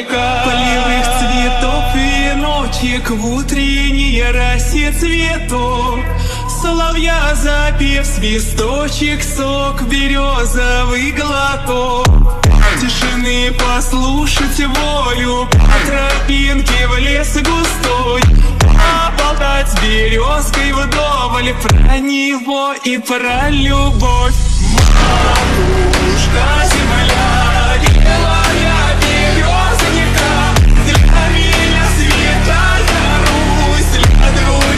цветочника, полевых цветов веночек, в утренней росе цветок. Соловья запев, свисточек, сок, березовый глоток. Тишины послушать волю, по тропинке в лес густой, поболтать с березкой вдоволь про него и про любовь. Матушка земля